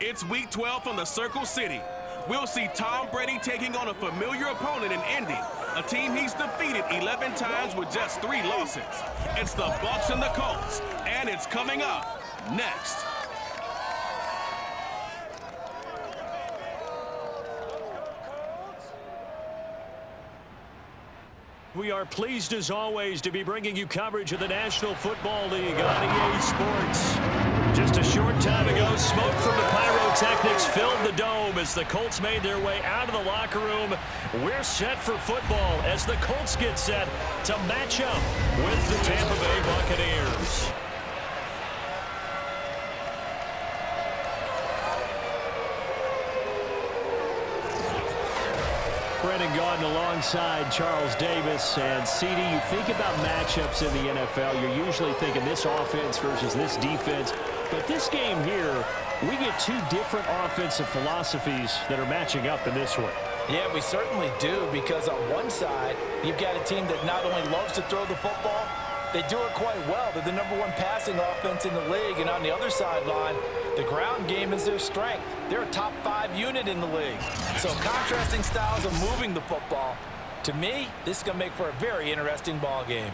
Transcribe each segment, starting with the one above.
It's Week 12 from the Circle City. We'll see Tom Brady taking on a familiar opponent in Indy, a team he's defeated 11 times with just 3 losses. It's the Bucs and the Colts, and it's coming up next. We are pleased as always to be bringing you coverage of the National Football League on EA Sports. Just a short time ago, smoke from the pyrotechnics filled the dome as the Colts made their way out of the locker room. We're set for football as the Colts get set to match up with the Tampa Bay Buccaneers. Brendan Gaudin alongside Charles Davis. And CD, you think about matchups in the NFL, you're usually thinking this offense versus this defense. But this game here, we get 2 different offensive philosophies that are matching up in this one. Yeah, we certainly do, because on one side, you've got a team that not only loves to throw the football, they do it quite well. They're the #1 passing offense in the league. And on the other sideline, the ground game is their strength. They're a top 5 unit in the league. So contrasting styles of moving the football. To me, this is going to make for a very interesting ball game.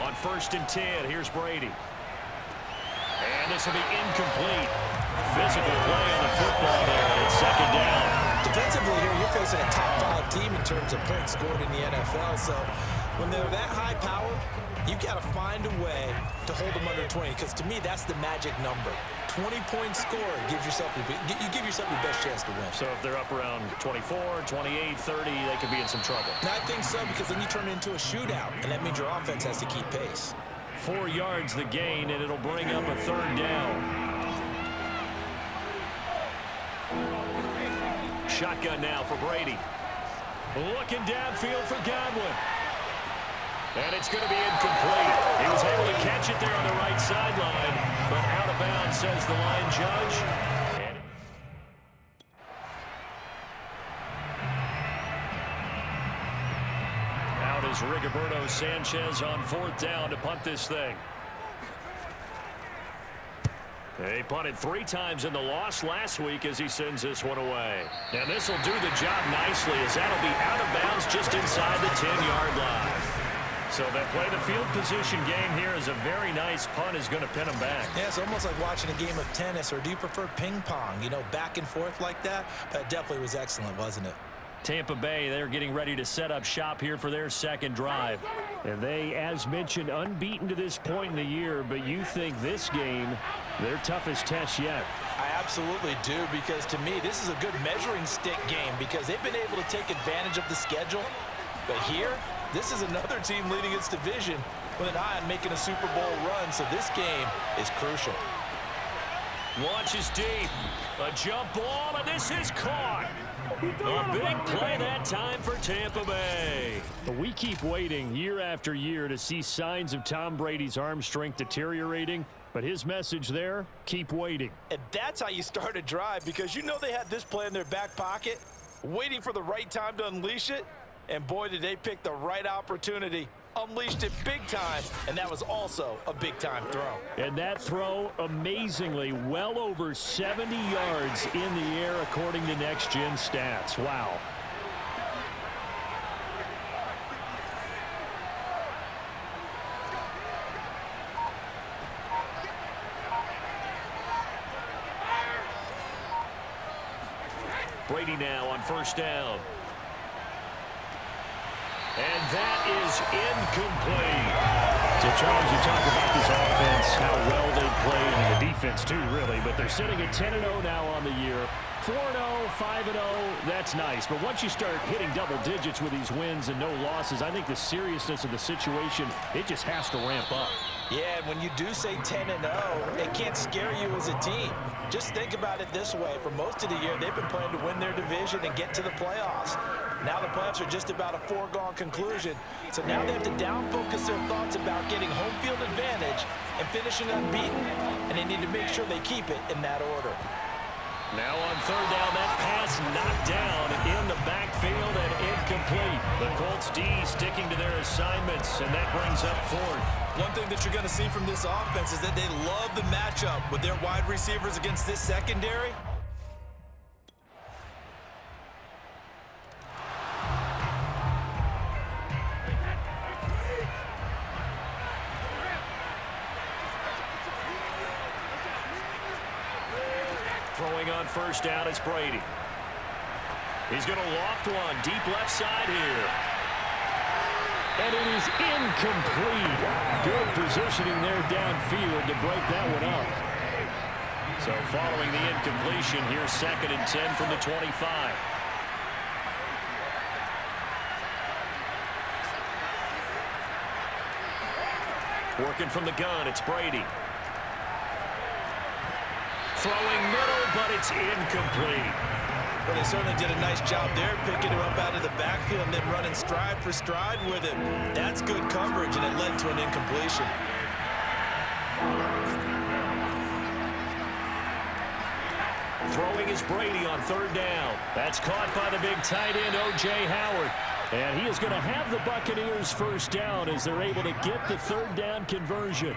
On 1st and 10, here's Brady. And this will be incomplete. Physical play on the football there, and it's 2nd down. Defensively here, you're facing a top 5 team in terms of points scored in the NFL. So when they're that high power, you've got to find a way to hold them under 20, because to me, that's the magic number. 20-point score gives yourself you give yourself your best chance to win. So if they're up around 24, 28, 30, they could be in some trouble. And I think so, because then you turn it into a shootout, and that means your offense has to keep pace. 4 yards the gain, and it'll bring up a 3rd down. Shotgun now for Brady. Looking downfield for Godwin. And it's going to be incomplete. He was able to catch it there on the right sideline, but out of bounds, says the line judge. Out is Rigoberto Sanchez on 4th down to punt this thing. He punted 3 times in the loss last week as he sends this one away. And this will do the job nicely, as that'll be out of bounds just inside the 10-yard line. So that play the field position game here is a very nice punt, is going to pin him back. Yeah, it's almost like watching a game of tennis, or do you prefer ping pong? You know, back and forth like that? That definitely was excellent, wasn't it? Tampa Bay, they're getting ready to set up shop here for their 2nd drive. And they, as mentioned, unbeaten to this point in the year, but you think this game, their toughest test yet. I absolutely do, because to me, this is a good measuring stick game, because they've been able to take advantage of the schedule. But here, this is another team leading its division with an eye on making a Super Bowl run, so this game is crucial. Launches deep. A jump ball, and this is caught. A big play that time for Tampa Bay. We keep waiting year after year to see signs of Tom Brady's arm strength deteriorating, but his message there, keep waiting. And that's how you start a drive, because you know they had this play in their back pocket, waiting for the right time to unleash it. And boy, did they pick the right opportunity. Unleashed it big time, and that was also a big-time throw. And that throw, amazingly, well over 70 yards in the air, according to Next Gen Stats. Wow. Brady now on 1st down. And that is incomplete. So, Charles, you talk about this offense, how well they played, and the defense too, really. But they're sitting at 10-0 now on the year. 4-0, 5-0, that's nice. But once you start hitting double digits with these wins and no losses, I think the seriousness of the situation, it just has to ramp up. Yeah, and when you do say 10-0, it can't scare you as a team. Just think about it this way. For most of the year, they've been playing to win their division and get to the playoffs. Now the playoffs are just about a foregone conclusion. So now they have to down-focus their thoughts about getting home field advantage and finishing unbeaten, and they need to make sure they keep it in that order. Now on third down, that pass knocked down in the backfield and incomplete. The Colts D sticking to their assignments, and that brings up fourth. One thing that you're going to see from this offense is that they love the matchup with their wide receivers against this secondary. Throwing on first down, it's Brady. He's going to loft one deep left side here. And it is incomplete. Good positioning there downfield to break that one up. So following the incompletion, here's 2nd and 10 from the 25. Working from the gun, it's Brady. Throwing middle, but it's incomplete. Well, they certainly did a nice job there, picking him up out of the backfield and then running stride for stride with him. That's good coverage, and it led to an incompletion. Throwing is Brady on third down. That's caught by the big tight end, O.J. Howard. And he is going to have the Buccaneers first down as they're able to get the third down conversion.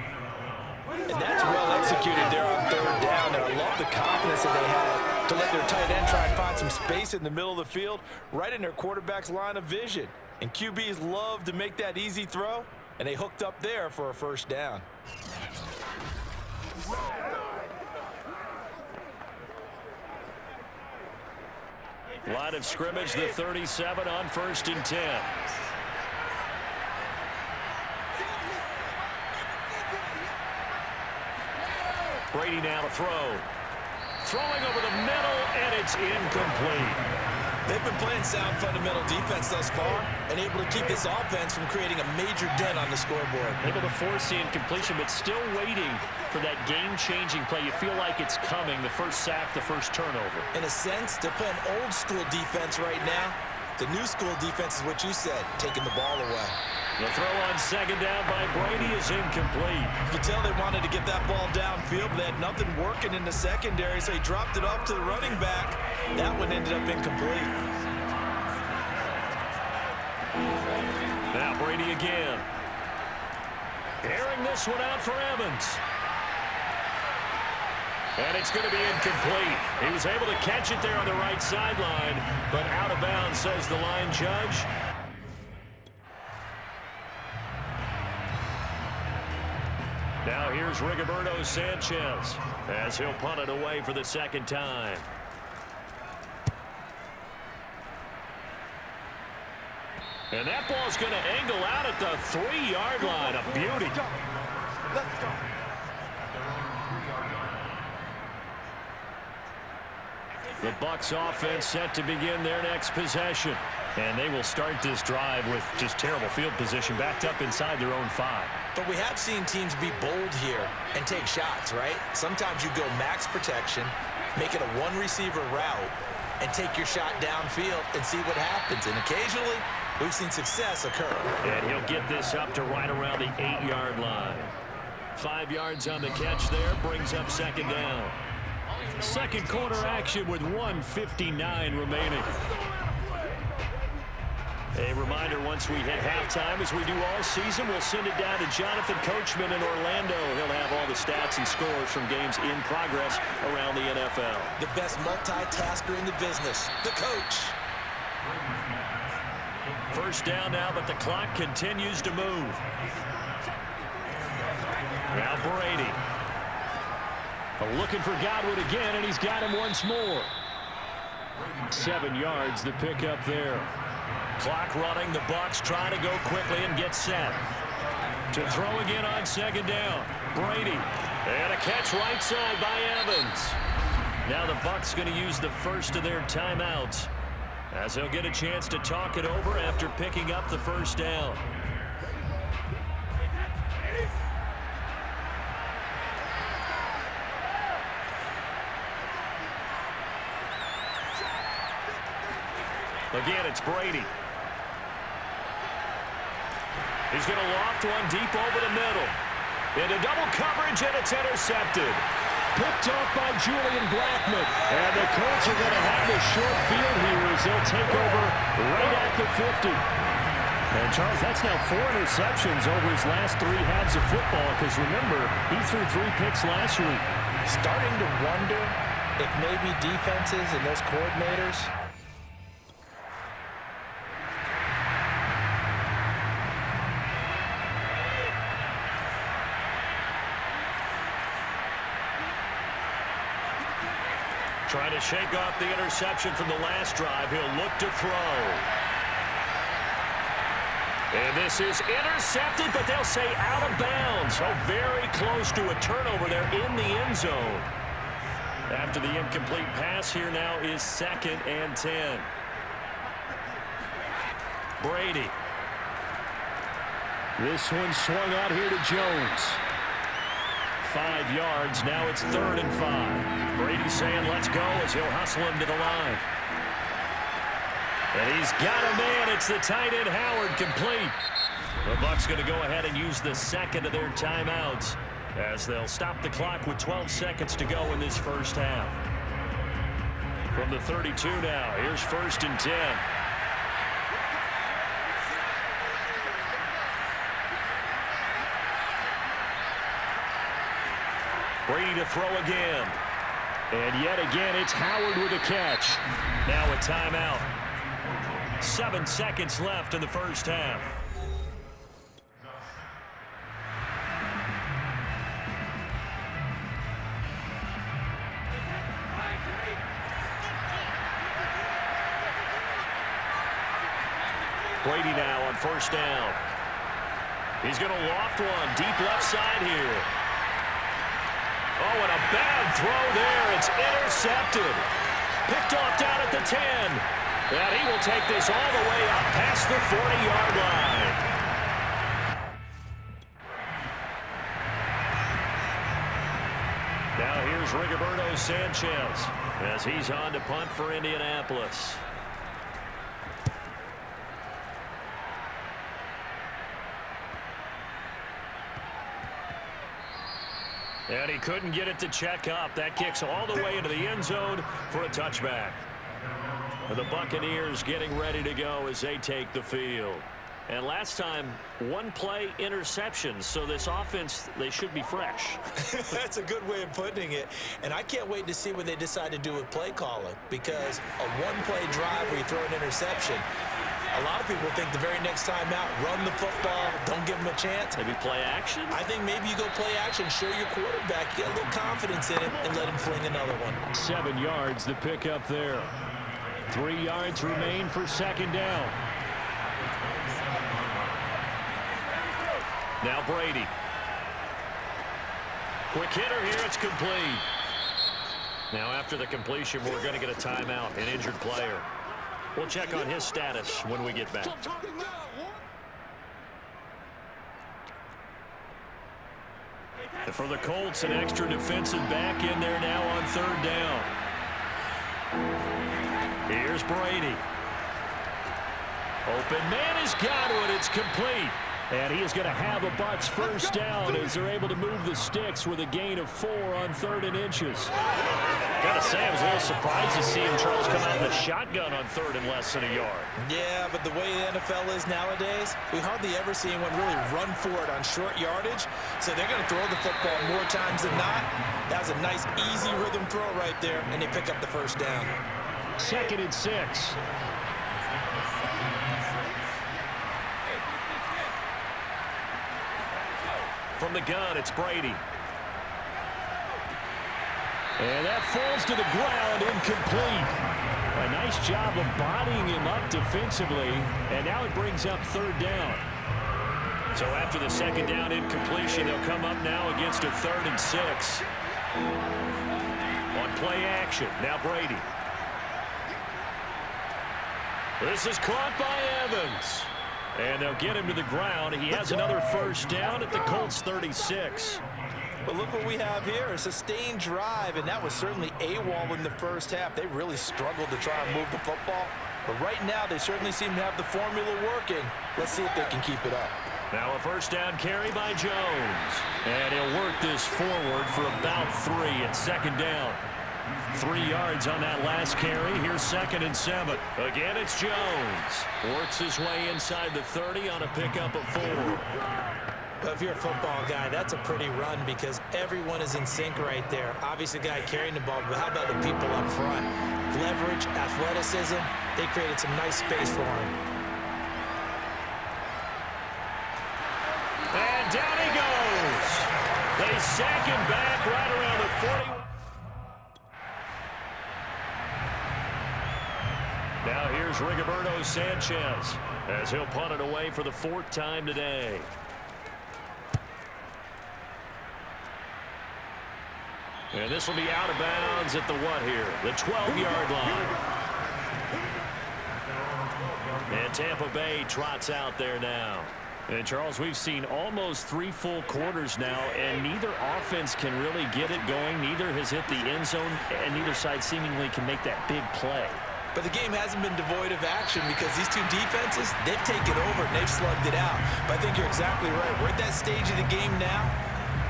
And that's well executed there on third down. And I love the confidence that they had to let their tight end try and find some space in the middle of the field, right in their quarterback's line of vision. And QBs love to make that easy throw, and they hooked up there for a first down. Line of scrimmage, the 37 on 1st and 10. Brady now to throw. Throwing over the middle, and it's incomplete. They've been playing sound fundamental defense thus far and able to keep this offense from creating a major dent on the scoreboard. Able to force the incompletion, but still waiting for that game-changing play. You feel like it's coming, the first sack, the first turnover. In a sense, they're playing old-school defense right now. The new school defense is what you said, taking the ball away. The throw on 2nd down by Brady is incomplete. You can tell they wanted to get that ball downfield, but they had nothing working in the secondary, so he dropped it off to the running back. That one ended up incomplete. Now Brady again. Airing this one out for Evans. And it's going to be incomplete. He was able to catch it there on the right sideline, but out of bounds, says the line judge. Now here's Rigoberto Sanchez as he'll punt it away for the second time. And that ball's going to angle out at the 3-yard line. A beauty. Let's go. The Bucs offense set to begin their next possession. And they will start this drive with just terrible field position, backed up inside their own 5. But we have seen teams be bold here and take shots, right? Sometimes you go max protection, make it a one-receiver route, and take your shot downfield and see what happens. And occasionally, we've seen success occur. And he'll get this up to right around the 8-yard line. 5 yards on the catch there, brings up 2nd down. Second quarter action with 1:59 remaining. A reminder, once we hit halftime, as we do all season, we'll send it down to Jonathan Coachman in Orlando. He'll have all the stats and scores from games in progress around the NFL. The best multitasker in the business, the coach. First down now, but the clock continues to move. Now Brady. Looking for Godwin again, and he's got him once more. 7 yards, the pickup there. Clock running, the Bucs trying to go quickly and get set. To throw again on 2nd down. Brady. And a catch right side by Evans. Now the Bucs going to use the first of their timeouts, as they'll get a chance to talk it over after picking up the first down. Again, it's Brady. He's going to loft one deep over the middle. Into double coverage, and it's intercepted. Picked off by Julian Blackmon. And the Colts are going to have a short field here as they'll take over right at the 50. And, Charles, that's now 4 interceptions over his last 3 halves of football because, remember, he threw 3 picks last week. Starting to wonder if maybe defenses and those coordinators trying to shake off the interception from the last drive. He'll look to throw. And this is intercepted, but they'll say out of bounds. So very close to a turnover there in the end zone. After the incomplete pass, here now is 2nd and 10. Brady. This one swung out here to Jones. 5 yards. Now it's 3rd and 5. Brady saying let's go as he'll hustle him to the line. And he's got a man. It's the tight end Howard, complete. The Bucs going to go ahead and use the second of their timeouts as they'll stop the clock with 12 seconds to go in this first half. From the 32 now, here's 1st and 10. Brady to throw again. And yet again, it's Howard with a catch. Now a timeout. 7 seconds left in the first half. Brady now on 1st down. He's going to loft one deep left side here. Oh, and a bad throw there. It's intercepted. Picked off down at the 10. And he will take this all the way up past the 40-yard line. Now here's Rigoberto Sanchez as he's on to punt for Indianapolis. And he couldn't get it to check up. That kicks all the way into the end zone for a touchback. And the Buccaneers getting ready to go as they take the field. And last time, 1-play interceptions. So this offense, they should be fresh. That's a good way of putting it. And I can't wait to see what they decide to do with play calling, because a 1-play drive where you throw an interception, a lot of people think the very next time out, run the football, don't give them a chance. Maybe play action? I think maybe you go play action, show your quarterback, get a little confidence in him, and let him fling another one. 7 yards, the pickup there. 3 yards remain for 2nd down. Now Brady. Quick hitter here, it's complete. Now after the completion, we're going to get a timeout, an injured player. We'll check on his status when we get back. And for the Colts, an extra defensive back in there now on 3rd down. Here's Brady. Open man has got it. It's complete. And he is going to have a Bucs 1st down as they're able to move the sticks with a gain of 4 on 3rd and inches. Gotta say, I was a little surprised to see him, Charles, come out in the shotgun on 3rd and less than a yard. Yeah, but the way the NFL is nowadays, we hardly ever see anyone really run for it on short yardage. So they're going to throw the football more times than not. That was a nice, easy rhythm throw right there, and they pick up the 1st down. 2nd and 6. From the gun, it's Brady. And that falls to the ground, incomplete. A nice job of bodying him up defensively, and now it brings up 3rd down. So after the 2nd down incompletion, they'll come up now against a 3rd and 6. On play action, now Brady. This is caught by Evans. And they'll get him to the ground. He has another 1st down at the Colts 36. But look what we have here, a sustained drive, and that was certainly AWOL in the first half. They really struggled to try and move the football. But right now, they certainly seem to have the formula working. Let's see if they can keep it up. Now a first down carry by Jones. And he'll work this forward for about 3 at second down. 3 yards on that last carry. Here's 2nd and 7. Again, it's Jones. Works his way inside the 30 on a pickup of 4. Well, if you're a football guy, that's a pretty run because everyone is in sync right there. Obviously, the guy carrying the ball, but how about the people up front? Leverage, athleticism, they created some nice space for him. And down he goes. They sack him back right around the 40. Now here's Rigoberto Sanchez as he'll punt it away for the 4th time today. And this will be out of bounds at the what here? The 12-yard line. And Tampa Bay trots out there now. And, Charles, we've seen almost 3 full quarters now, and neither offense can really get it going. Neither has hit the end zone, and neither side seemingly can make that big play. But the game hasn't been devoid of action because these two defenses, they've taken over and they've slugged it out. But I think you're exactly right. We're at that stage of the game now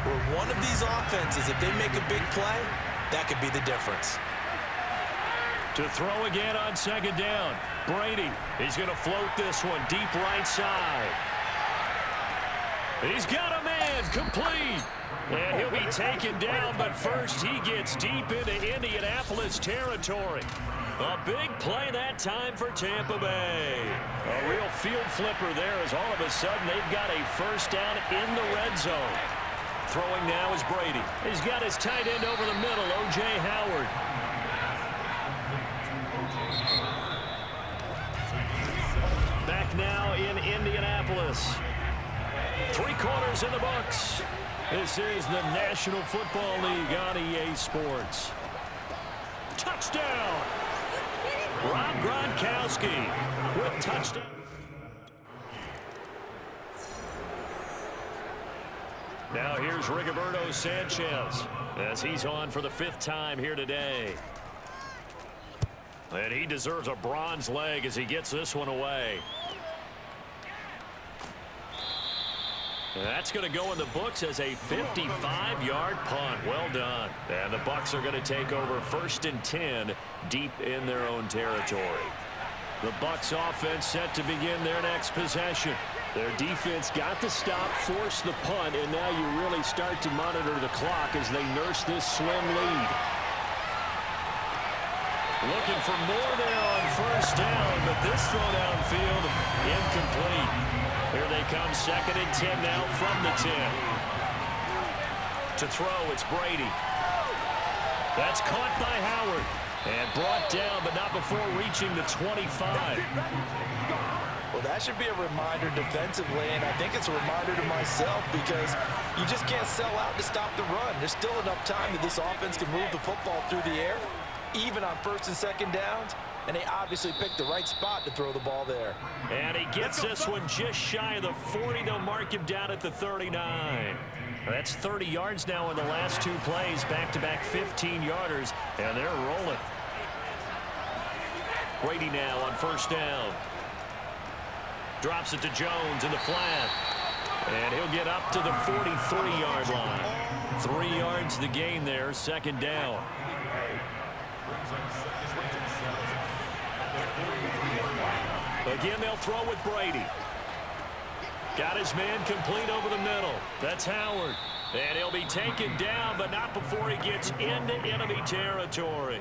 where one of these offenses, if they make a big play, that could be the difference. To throw again on 2nd down. Brady, he's going to float this one deep right side. He's got a man, complete. And he'll be taken down, but first he gets deep into Indianapolis territory. A big play that time for Tampa Bay. A real field flipper there as all of a sudden they've got a first down in the red zone. Throwing now is Brady. He's got his tight end over the middle, O.J. Howard. Back now in Indianapolis. 3 quarters in the books. This is the National Football League on EA Sports. Touchdown! Rob Gronkowski with touchdown. Now here's Rigoberto Sanchez as he's on for the 5th time here today. And he deserves a bronze leg as he gets this one away. That's going to go in the books as a 55-yard punt. Well done. And the Bucs are going to take over 1st and 10 deep in their own territory. The Bucs offense set to begin their next possession. Their defense got the stop, forced the punt, and now you really start to monitor the clock as they nurse this slim lead. Looking for more there on 1st down, but this throw downfield incomplete. Here they come, 2nd and 10 now from the 10. To throw, it's Brady. That's caught by Howard. And brought down, but not before reaching the 25. Well, that should be a reminder defensively, and I think it's a reminder to myself because you just can't sell out to stop the run. There's still enough time that this offense can move the football through the air, even on 1st and 2nd downs. And they obviously picked the right spot to throw the ball there. And he gets this one just shy of the 40. They'll mark him down at the 39. That's 30 yards now in the last 2 plays. Back-to-back 15-yarders, and they're rolling. Brady now on 1st down. Drops it to Jones in the flat. And he'll get up to the 43-yard line. 3 yards the gain there, 2nd down. Again, they'll throw with Brady. Got his man complete over the middle. That's Howard. And he'll be taken down, but not before he gets into enemy territory.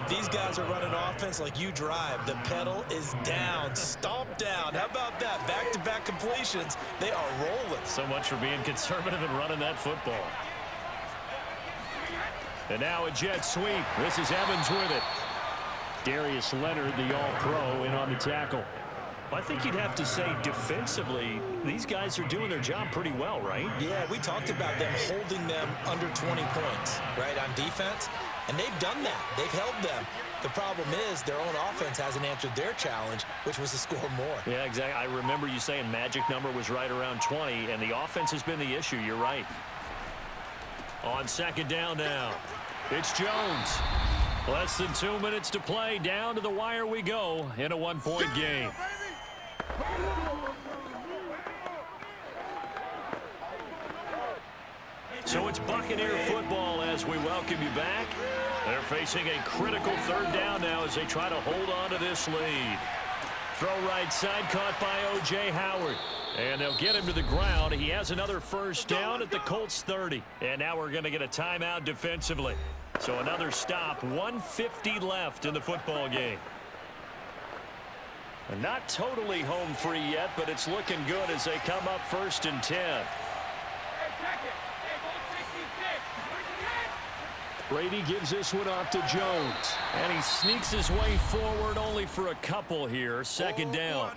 These guys are running offense like you drive. The pedal is down, stomp down. How about that? Back-to-back completions. They are rolling. So much for being conservative and running that football. And now a jet sweep. This is Evans with it. Darius Leonard, the all-pro, in on the tackle. I think you'd have to say defensively, these guys are doing their job pretty well, right? Yeah, we talked about them holding them under 20 points, right, on defense. And they've done that. They've held them. The problem is their own offense hasn't answered their challenge, which was to score more. Yeah, exactly. I remember you saying magic number was right around 20, and the offense has been the issue. You're right. On 2nd down now, it's Jones. Less than 2 minutes to play. Down to the wire we go in a one-point game. So it's Buccaneer football as we welcome you back. They're facing a critical third down now as they try to hold on to this lead. Throw right side caught by O.J. Howard. And they'll get him to the ground. He has another first down at the Colts 30. And now we're going to get a timeout defensively. So another stop, 1:50 left in the football game. And not totally home free yet, but it's looking good as they come up 1st and 10. Brady gives this one off to Jones. And he sneaks his way forward only for a couple here. Second down.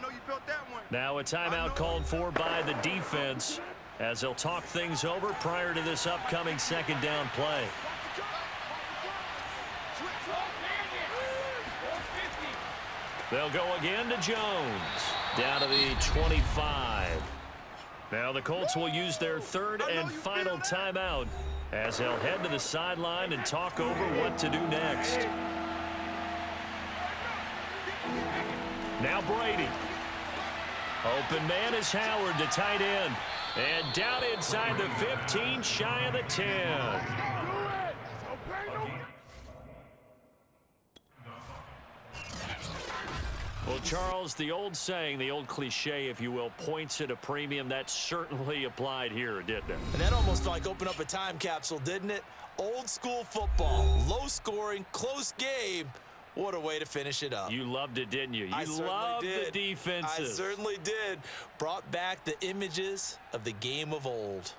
Now a timeout called for by the defense as they'll talk things over prior to this upcoming second down play. They'll go again to Jones. Down to the 25. Now the Colts will use their third and final timeout as they'll head to the sideline and talk over what to do next. Now Brady. Open man is Howard, the tight end. And down inside the 15, shy of the 10. Well, Charles, the old saying, the old cliche, if you will, points at a premium. That certainly applied here, didn't it? And that almost like opened up a time capsule, didn't it? Old school football, low scoring, close game. What a way to finish it up. You loved it, didn't you? I You certainly loved did. the defenses. I certainly did. Brought back the images of the game of old.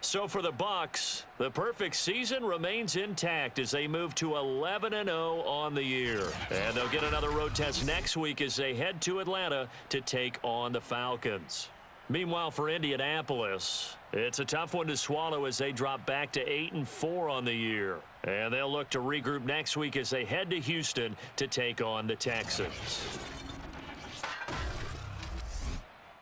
So for the Bucs, the perfect season remains intact as they move to 11-0 on the year. And they'll get another road test next week as they head to Atlanta to take on the Falcons. Meanwhile, for Indianapolis, it's a tough one to swallow as they drop back to 8-4 on the year. And they'll look to regroup next week as they head to Houston to take on the Texans.